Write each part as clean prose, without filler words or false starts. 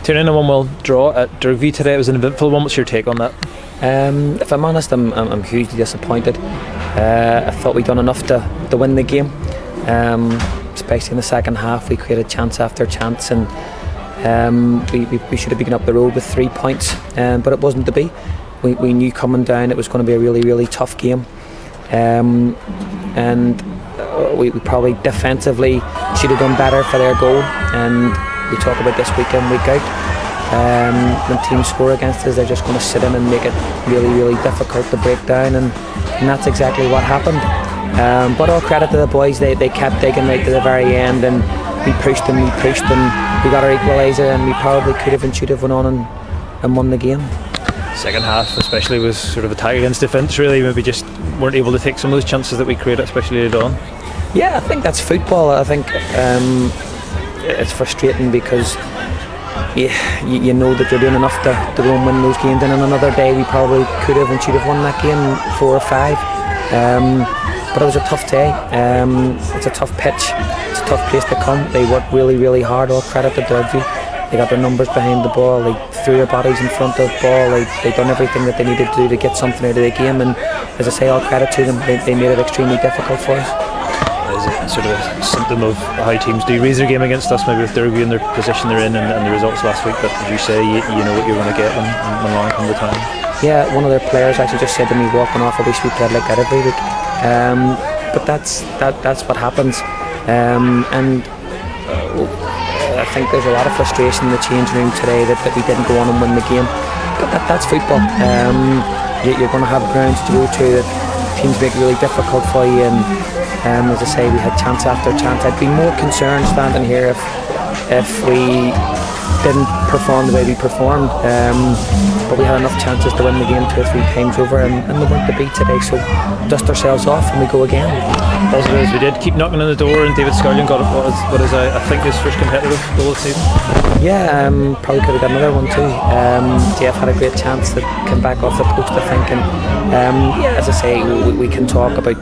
Tiernan, a 1-1 draw at Dergview today. It was an eventful one. What's your take on that? If I'm honest, I'm hugely disappointed. I thought we'd done enough to win the game, especially in the second half. We created chance after chance, and we should have been up the road with 3 points, but it wasn't to be. We knew coming down it was going to be a really, really tough game, and we probably defensively should have done better for their goal. And we talk about this week in, week out. When teams score against us, they're just going to sit in and make it really, really difficult to break down, and that's exactly what happened. But all credit to the boys, they kept digging right to the very end, and we pushed them, we got our equaliser, and we probably could have and should have went on and won the game. Second half especially was sort of attack against defence, really. Maybe just weren't able to take some of those chances that we created, especially later on. Yeah, I think that's football. I think it's frustrating because you know that you're doing enough to go and win those games, and on another day we probably could have and should have won that game 4 or 5. But it was a tough day. It's a tough pitch, it's a tough place to come. They worked really, really hard. All credit to Dergview. They got their numbers behind the ball, they threw their bodies in front of the ball, they done everything that they needed to do to get something out of the game, and as I say, all credit to them. They made it extremely difficult for us. Is it sort of a symptom of how teams do raise their game against us, maybe with Dergview and their position they're in, and the results last week? But as you say, you know what you're going to get when Larne comes to town. Yeah, one of their players actually just said to me walking off, I wish we played like that every week. But that's what happens, and I think there's a lot of frustration in the change room today that we didn't go on and win the game. But that's football. You're going to have grounds to go to that teams make it really difficult for you, and as I say, we had chance after chance. I'd be more concerned standing here if we didn't perform the way we performed, but we had enough chances to win the game 2 or 3 times over, and they weren't to beat today, so dust ourselves off and we go again. Positive as we did, keep knocking on the door, and David Scarlett got what is I think his first competitive goal of the season. Yeah, probably could have got another one too. Jeff had a great chance that came back off the post, I think, and yeah, as I say, we can talk about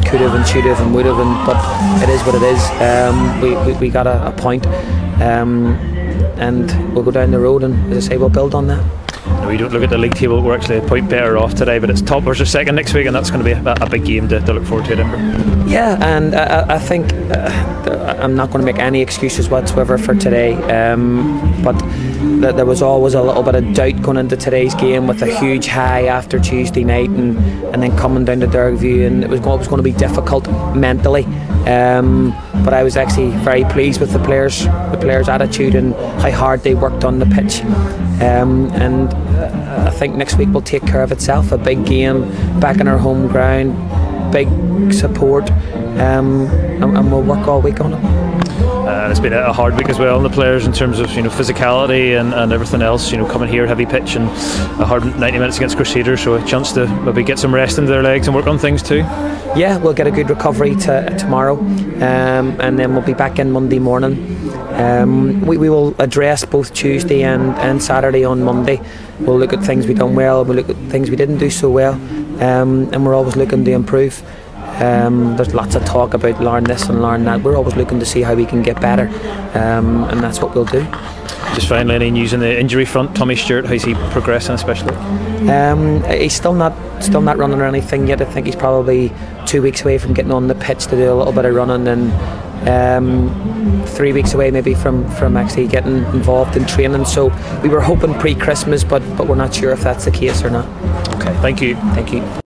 could have and should have and would have, but it is what it is. We got a point, and we'll go down the road, and as I say, we'll build on that. No, we don't look at the league table, we're actually a point better off today, but it's top versus second next week, and that's going to be a big game to look forward to at Inver. Yeah, and I think I'm not going to make any excuses whatsoever for today, but there was always a little bit of doubt going into today's game with a huge high after Tuesday night, and then coming down to Dergview, and it was going to be difficult mentally, but I was actually very pleased with the players' attitude and how hard they worked on the pitch, and I think next week will take care of itself. A big game back in our home ground, big support, and we'll work all week on it. It's been a hard week as well on the players in terms of physicality and everything else. Coming here, heavy pitch, and a hard 90 minutes against Crusaders, so a chance to maybe get some rest into their legs and work on things too. Yeah, we'll get a good recovery tomorrow, and then we'll be back in Monday morning. We will address both Tuesday and Saturday on Monday. We'll look at things we've done well, we'll look at things we didn't do so well, and we're always looking to improve. There's lots of talk about Larne this and Larne that. We're always looking to see how we can get better, and that's what we'll do. Just finally, any news on the injury front? Tommy Stewart, how's he progressing especially? He's still not running or anything yet. I think he's probably 2 weeks away from getting on the pitch to do a little bit of running, and 3 weeks away maybe from actually getting involved in training. So we were hoping pre-Christmas, but we're not sure if that's the case or not. Okay, thank you. Thank you.